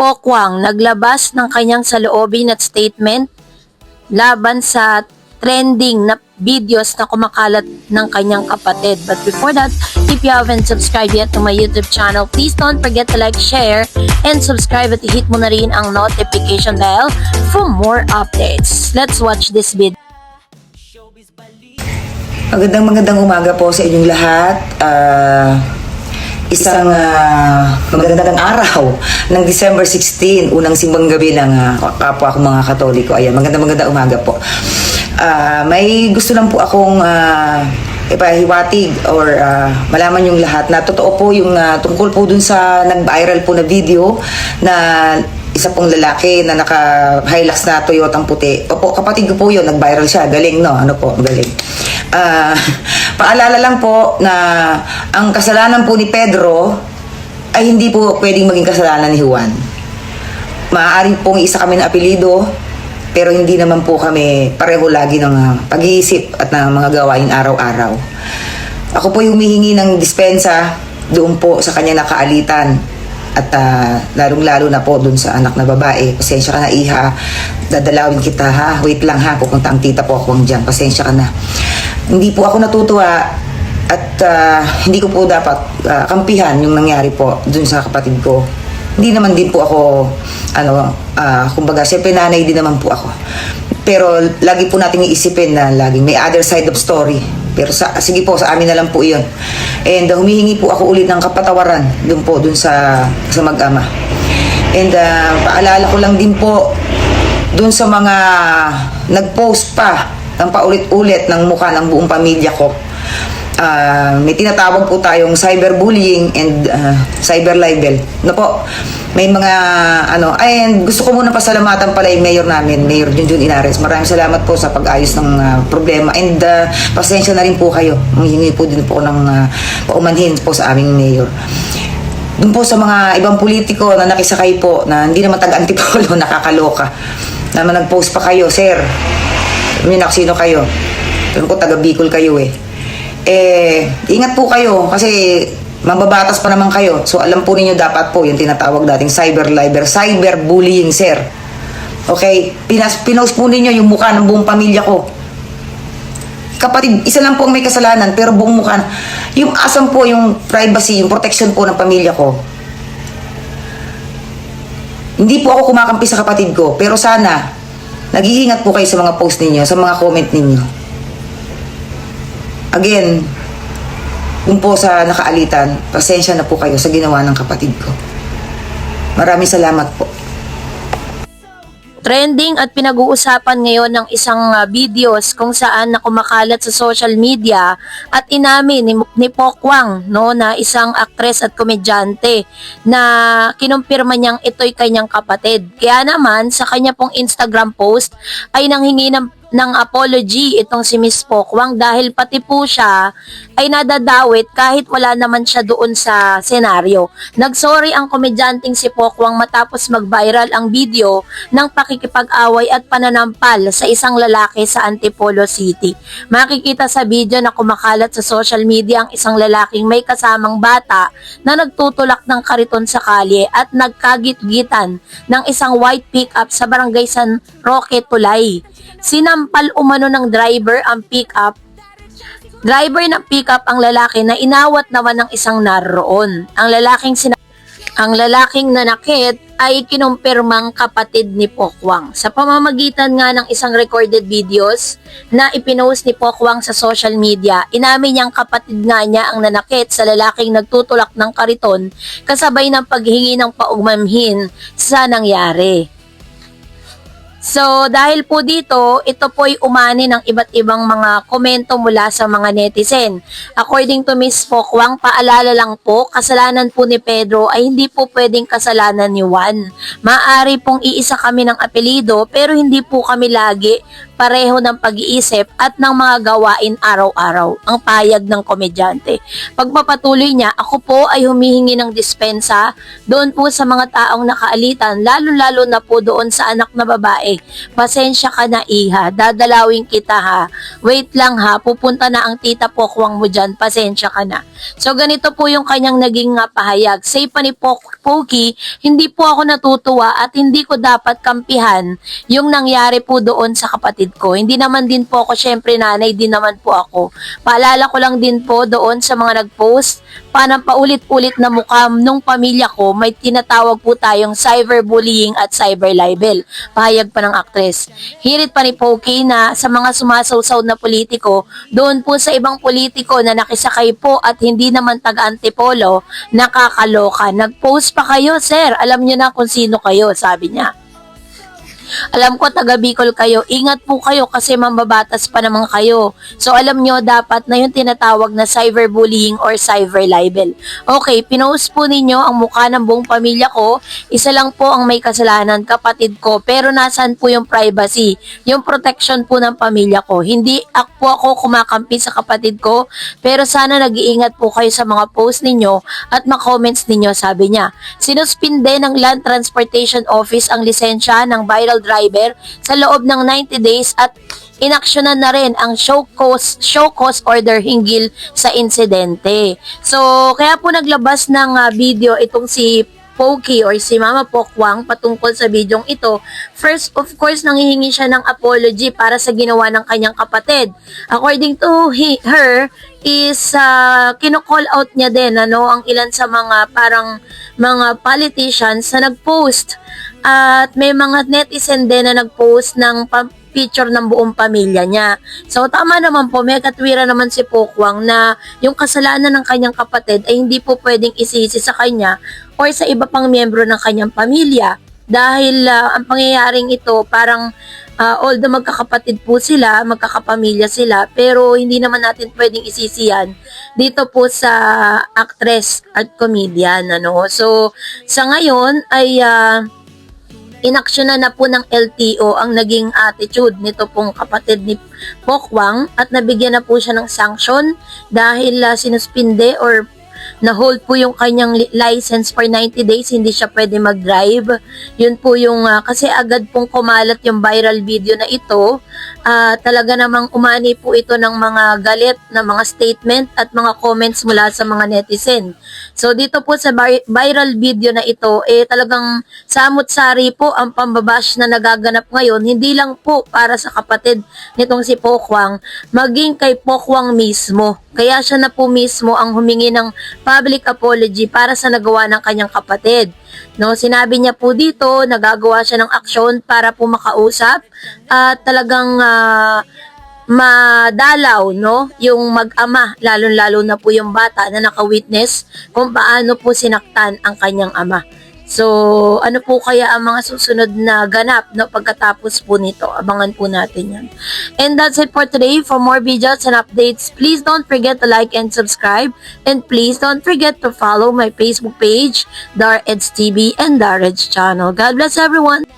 Pokwang naglabas ng kanyang saloobin at statement laban sa trending na videos na kumakalat ng kanyang kapatid. But before that, if you haven't subscribed yet to my YouTube channel, please don't forget to like, share, and subscribe at hit mo na rin ang notification bell for more updates. Let's watch this video. Magandang umaga po sa inyong lahat. Isang magandang araw ng December 16, unang simbang gabi ng kapwa ko mga Katoliko. Ayan, magandang umaga po. May gusto lang po akong ipahiwatig or malaman yung lahat na totoo po yung tungkol po dun sa nag-viral po na video na isa pong lalaki na naka-Hilux na Toyotang puti. Opo, kapatid ko po yun, nag-viral siya. Galing, no? Ano po, galing. Paalala lang po na ang kasalanan po ni Pedro ay hindi po pwedeng maging kasalanan ni Juan. Maaaring pong isa kami na apelido, pero hindi naman po kami pareho lagi ng pag-iisip at ng mga gawain araw-araw. Ako po humihingi ng dispensa doon po sa kanya nakaalitan. At lalong-lalo na po dun sa anak na babae. Pasensya ka na, iha. Dadalawin kita, ha? Wait lang, ha? Pupunta ang tita po ako dyan. Pasensya ka na. Hindi po ako natutuwa at hindi ko po dapat kampihan yung nangyari po dun sa kapatid ko. Hindi naman din po ako, kumbaga, siyempre nanay din naman po ako. Pero lagi po natin iisipin na laging may other side of story. Pero sige po, sa amin na lang po iyon. And humihingi po ako ulit ng kapatawaran dun sa mag-ama. And paalala ko lang din po dun sa mga nag-post pa ng paulit-ulit ng mukha ng buong pamilya ko. May tinatawag po tayong cyberbullying and cyber libel. Na po, may mga and gusto ko muna pasalamatan pala yung mayor namin, Mayor Junjun Inares. Maraming salamat po sa pag-ayos ng problema and pasensya na rin po kayo. Humingi po din po ng paumanhin po sa aming mayor. Doon po sa mga ibang politiko na nakisakay po na hindi naman taga-antipolo, nakakaloka. Naman nag-post pa kayo, sir. Sino kayo? Alam ko taga-Bicol kayo eh. Ingat po kayo kasi mababatas pa naman kayo. So alam po ninyo dapat po yung tinatawag dating cyberbullying, sir. Okay? Pinost po ninyo yung mukha ng buong pamilya ko. Kapatid, isa lang po ang may kasalanan pero buong mukha. Yung asam po yung privacy, yung protection po ng pamilya ko. Hindi po ako kumakampi sa kapatid ko, pero sana nag-iingat po kayo sa mga post ninyo, sa mga comment ninyo. Again, kung po sa nakaalitan, pasensya na po kayo sa ginawa ng kapatid ko. Maraming salamat po. Trending at pinag-uusapan ngayon ng isang videos kung saan na kumakalat sa social media at inamin ni Pokwang, no, na isang aktres at komedyante na kinumpirma niyang ito'y kanyang kapatid. Kaya naman sa kanya pong Instagram post ay nanghingi ng apology itong si Miss Pokwang dahil pati po siya ay nadadawit kahit wala naman siya doon sa senaryo. Nagsorry ang komedyanteng si Pokwang matapos mag-viral ang video ng pakikipag-away at pananampal sa isang lalaki sa Antipolo City. Makikita sa video na kumakalat sa social media ang isang lalaking may kasamang bata na nagtutulak ng kariton sa kalye at nagkagit-gitan ng isang white pickup sa barangay San Roque, Tulay. Sinampal umano ng driver ng pickup ang lalaki na inawat naman ng isang naroon. Ang lalaking nanakit ay kinumpirmang kapatid ni Pokwang. Sa pamamagitan nga ng isang recorded videos na ipinost ni Pokwang sa social media, inamin niyang kapatid nga niya ang nanakit sa lalaking nagtutulak ng kariton kasabay ng paghingi ng paugmamhin sa nangyari. So, dahil po dito, ito po'y umani ng iba't ibang mga komento mula sa mga netizen. According to Miss Pokwang, paalala lang po, kasalanan po ni Pedro ay hindi po pwedeng kasalanan ni Juan. Maaari pong iisa kami ng apelido, pero hindi po kami lagi pareho ng pag-iisip at ng mga gawain araw-araw, ang payag ng komedyante. Pagpapatuloy niya, ako po ay humihingi ng dispensa doon po sa mga taong nakaalitan, lalo-lalo na po doon sa anak na babae. Pasensya ka na, iha, dadalawin kita ha. Wait lang ha, pupunta na ang tita Pokwang mo dyan, pasensya ka na. So ganito po yung kanyang naging pahayag. Say pa ni Poki, hindi po ako natutuwa at hindi ko dapat kampihan yung nangyari po doon sa kapatid ko. Hindi naman din po ako, syempre nanay din naman po ako. Paalala ko lang din po doon sa mga nag-post, panang paulit-ulit na mukha nung pamilya ko, may tinatawag po tayong cyberbullying at cyber libel. Pahayag pa ng aktres. Hirit pa ni Poki na sa mga sumasawsaw na politiko, doon po sa ibang politiko na nakisakay po at hindi naman taga-antipolo, nakakaloka. Nag-post pa kayo, sir. Alam niyo na kung sino kayo, sabi niya. Alam ko taga Bicol kayo, ingat po kayo kasi mambabatas pa naman kayo. So alam nyo dapat na yung tinatawag na cyberbullying or cyber libel. Okay, pinost po ninyo ang mukha ng buong pamilya ko, isa lang po ang may kasalanan, kapatid ko, pero nasaan po yung privacy, yung protection po ng pamilya ko. Hindi ako kumakampi sa kapatid ko, pero sana nag-iingat po kayo sa mga post ninyo at mga comments ninyo, sabi niya. Sinuspinde ng Land Transportation Office ang lisensya ng viral driver sa loob ng 90 days at inaksyonan na rin ang show cause order hinggil sa insidente. So, kaya po naglabas ng video itong si Poki or si Mama Pokwang patungkol sa bidyong ito. First, of course, nanghihingi siya ng apology para sa ginawa ng kanyang kapatid. According to her, is kino-call out niya din ang ilan sa mga parang mga politicians na nag-post. At may mga netizen din na nag-post ng picture ng buong pamilya niya. So, tama naman po, may katwira naman si Pokwang na yung kasalanan ng kanyang kapatid ay hindi po pwedeng isisi sa kanya or sa iba pang miyembro ng kanyang pamilya. Dahil ang pangyayaring ito, parang although magkakapatid po sila, magkakapamilya sila, pero hindi naman natin pwedeng isisi yan dito po sa actress at comedian. So, sa ngayon ay inaksyonan na po ng LTO ang naging attitude nito pong kapatid ni Pokwang at nabigyan na po siya ng sanction dahil sinuspinde or na-hold po yung kanyang license for 90 days, hindi siya pwede mag-drive. Yun po yung, kasi agad pong kumalat yung viral video na ito. Talaga namang umani po ito ng mga galit na mga statement at mga comments mula sa mga netizen. So dito po sa viral video na ito, talagang samot-sari po ang pambabash na nagaganap ngayon, hindi lang po para sa kapatid nitong si Pokwang, maging kay Pokwang mismo. Kaya siya na po mismo ang humingi ng public apology para sa nagawa ng kanyang kapatid. Sinabi niya po dito, nagagawa siya ng aksyon para po makausap at talagang madalaw yung mag-ama, lalo-lalo na po yung bata na naka-witness kung paano po sinaktan ang kanyang ama. So, ano po kaya ang mga susunod na ganap pagkatapos po nito? Abangan po natin yan. And that's it for today. For more videos and updates, please don't forget to like and subscribe. And please don't forget to follow my Facebook page, Dar Eds TV and Dar Eds channel. God bless everyone!